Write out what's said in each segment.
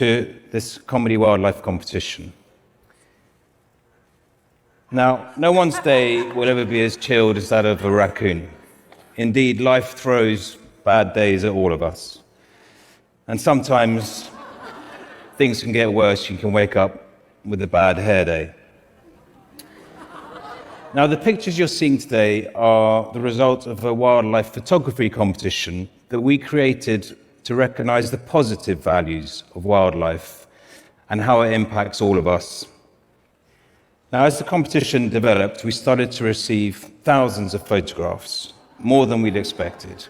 to this comedy wildlife competition. Now, no one's day will ever be as chilled as that of a raccoon. Indeed, life throws bad days at all of us. And sometimes things can get worse. You can wake up with a bad hair day. Now, the pictures you're seeing today are the result of a wildlife photography competition that we created to recognize the positive values of wildlife and how it impacts all of us. Now, as the competition developed, we started to receive thousands of photographs, more than we'd expected.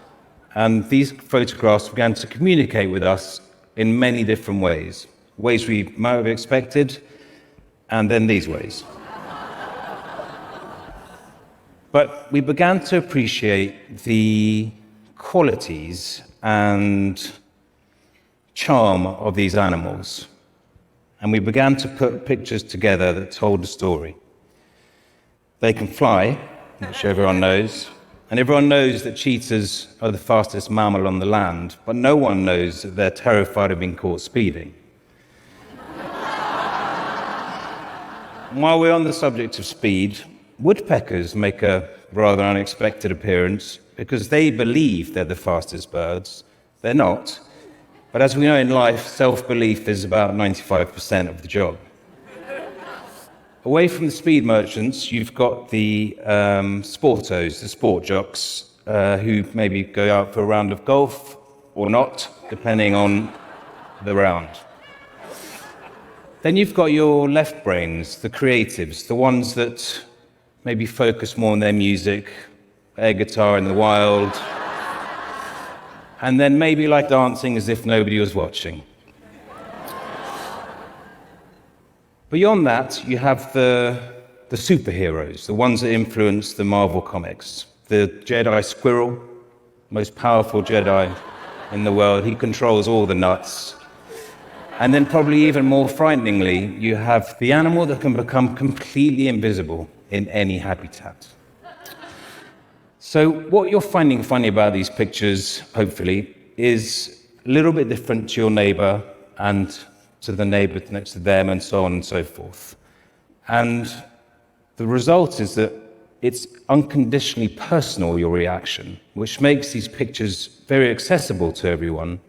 And these photographs began to communicate with us in many different ways we might have expected, and then these ways. But we began to appreciate the qualities and charm of these animals. And we began to put pictures together that told a story. They can fly, which everyone knows, and everyone knows that cheetahs are the fastest mammal on the land, but no one knows that they're terrified of being caught speeding. While we're on the subject of speed, woodpeckers make a rather unexpected appearance because they believe they're the fastest birds. They're not. But as we know in life, self-belief is about 95% of the job. Away from the speed merchants, you've got the sportos, the sport jocks, who maybe go out for a round of golf or not, depending on the round. Then you've got your left brains, the creatives, the ones that maybe focus more on their music, air guitar in the wild, and then maybe like dancing as if nobody was watching. Beyond that, you have the superheroes, the ones that influence the Marvel comics. The Jedi squirrel, most powerful Jedi in the world, he controls all the nuts. And then probably even more frighteningly, you have the animal that can become completely invisible in any habitat. So what you're finding funny about these pictures, hopefully, is a little bit different to your neighbor and to the neighbor next to them and so on and so forth. And the result is that it's unconditionally personal, your reaction, which makes these pictures very accessible to everyone,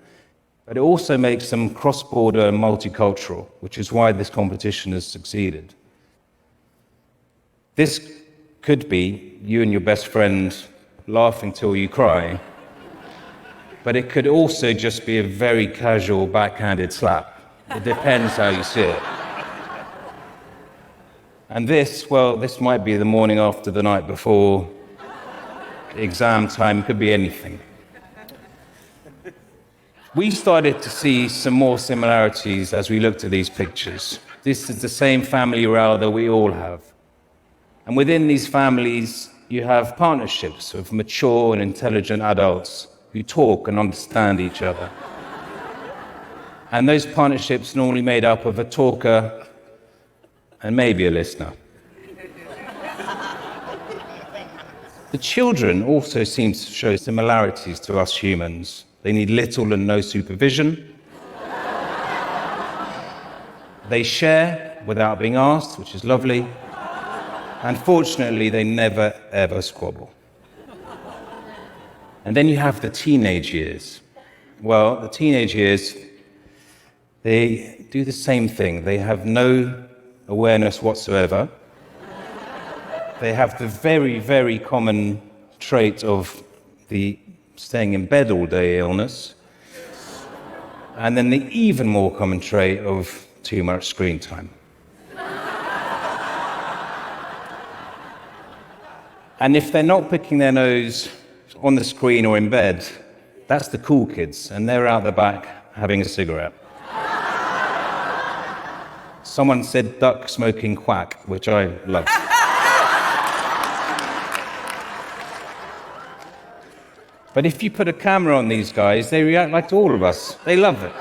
but it also makes them cross-border and multicultural, which is why this competition has succeeded. This could be you and your best friend laughing till you cry, but it could also just be a very casual backhanded slap. It depends how you see it. And this might be the morning after the night before, exam time, could be anything. We started to see some more similarities as we looked at these pictures. This is the same family row that we all have. And within these families, you have partnerships of mature and intelligent adults who talk and understand each other. And those partnerships are normally made up of a talker and maybe a listener. The children also seem to show similarities to us humans. They need little and no supervision. They share without being asked, which is lovely. And fortunately, they never, ever squabble. And then you have the teenage years. Well, the teenage years, they do the same thing. They have no awareness whatsoever. They have the very, very common trait of the staying in bed all day illness. And then the even more common trait of too much screen time. And if they're not picking their nose on the screen or in bed, that's the cool kids, and they're out the back having a cigarette. Someone said duck smoking quack, which I love. But if you put a camera on these guys, they react like all of us. They love it.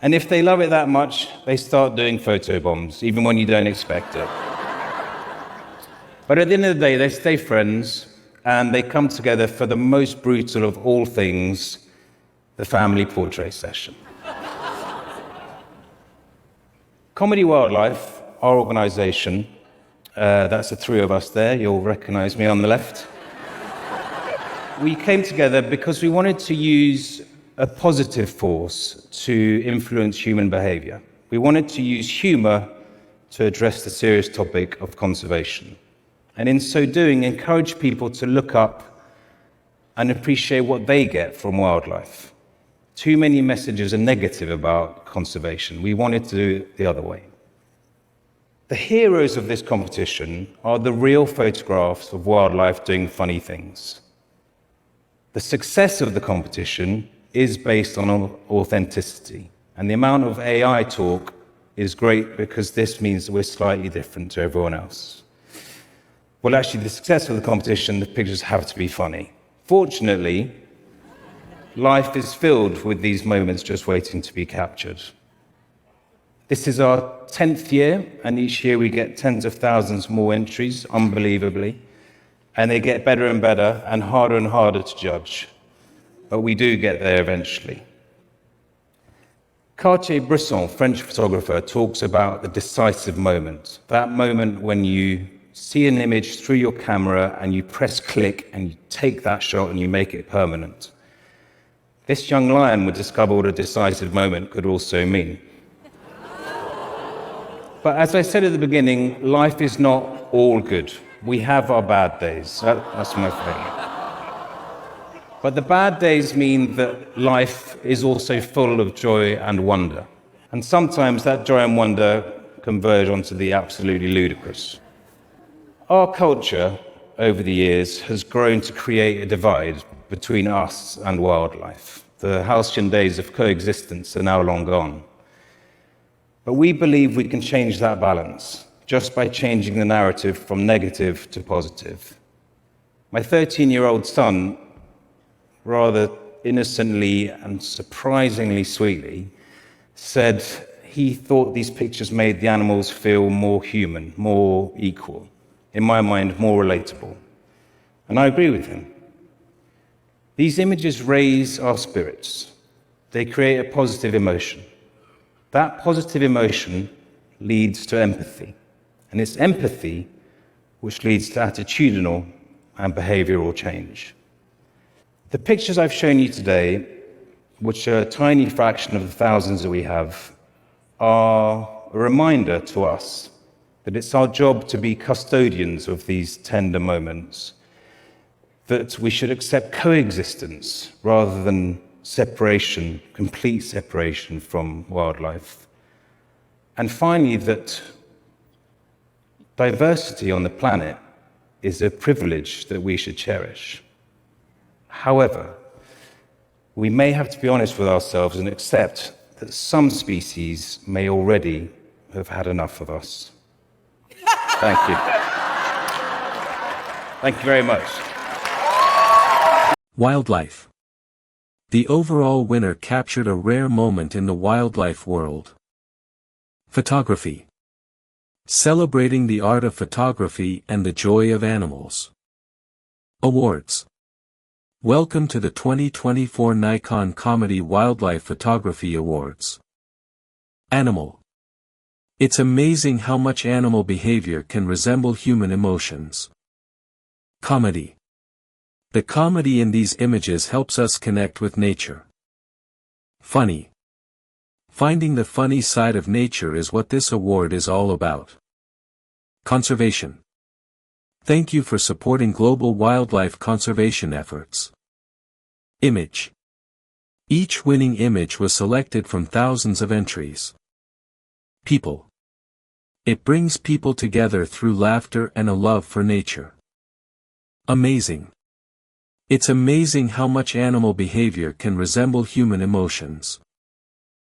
And if they love it that much, they start doing photobombs, even when you don't expect it. But at the end of the day, they stay friends, and they come together for the most brutal of all things, the family portrait session. Comedy Wildlife, our organisation, that's the three of us there, you'll recognise me on the left. We came together because we wanted to use a positive force to influence human behaviour. We wanted to use humour to address the serious topic of conservation. And in so doing, encourage people to look up and appreciate what they get from wildlife. Too many messages are negative about conservation. We wanted to do it the other way. The heroes of this competition are the real photographs of wildlife doing funny things. The success of the competition is based on authenticity, and the amount of AI talk is great because this means that we're slightly different to everyone else. Well, actually, the success of the competition, the pictures have to be funny. Fortunately, life is filled with these moments just waiting to be captured. This is our 10th year, and each year we get tens of thousands more entries, unbelievably, and they get better and better and harder to judge. But we do get there eventually. Cartier-Bresson, French photographer, talks about the decisive moment, that moment when you see an image through your camera and you press click and you take that shot and you make it permanent. This young lion would discover what a decisive moment could also mean. But as I said at the beginning, life is not all good. We have our bad days. That's my feeling. But the bad days mean that life is also full of joy and wonder. And sometimes that joy and wonder converge onto the absolutely ludicrous. Our culture, over the years, has grown to create a divide between us and wildlife. The halcyon days of coexistence are now long gone. But we believe we can change that balance just by changing the narrative from negative to positive. My 13-year-old son, rather innocently and surprisingly sweetly, said he thought these pictures made the animals feel more human, more equal, in my mind, more relatable. And I agree with him. These images raise our spirits. They create a positive emotion. That positive emotion leads to empathy. And it's empathy which leads to attitudinal and behavioral change. The pictures I've shown you today, which are a tiny fraction of the thousands that we have, are a reminder to us that it's our job to be custodians of these tender moments, that we should accept coexistence rather than separation, complete separation from wildlife. And finally, that diversity on the planet is a privilege that we should cherish. However, we may have to be honest with ourselves and accept that some species may already have had enough of us. Thank you. Thank you very much. Wildlife. The overall winner captured a rare moment in the wildlife world. Photography. Celebrating the art of photography and the joy of animals. Awards. Welcome to the 2024 Nikon Comedy Wildlife Photography Awards. Animal. It's amazing how much animal behavior can resemble human emotions. Comedy. The comedy in these images helps us connect with nature. Funny. Finding the funny side of nature is what this award is all about. Conservation. Thank you for supporting global wildlife conservation efforts. Image. Each winning image was selected from thousands of entries. People. It brings people together through laughter and a love for nature. Amazing. It's amazing how much animal behavior can resemble human emotions.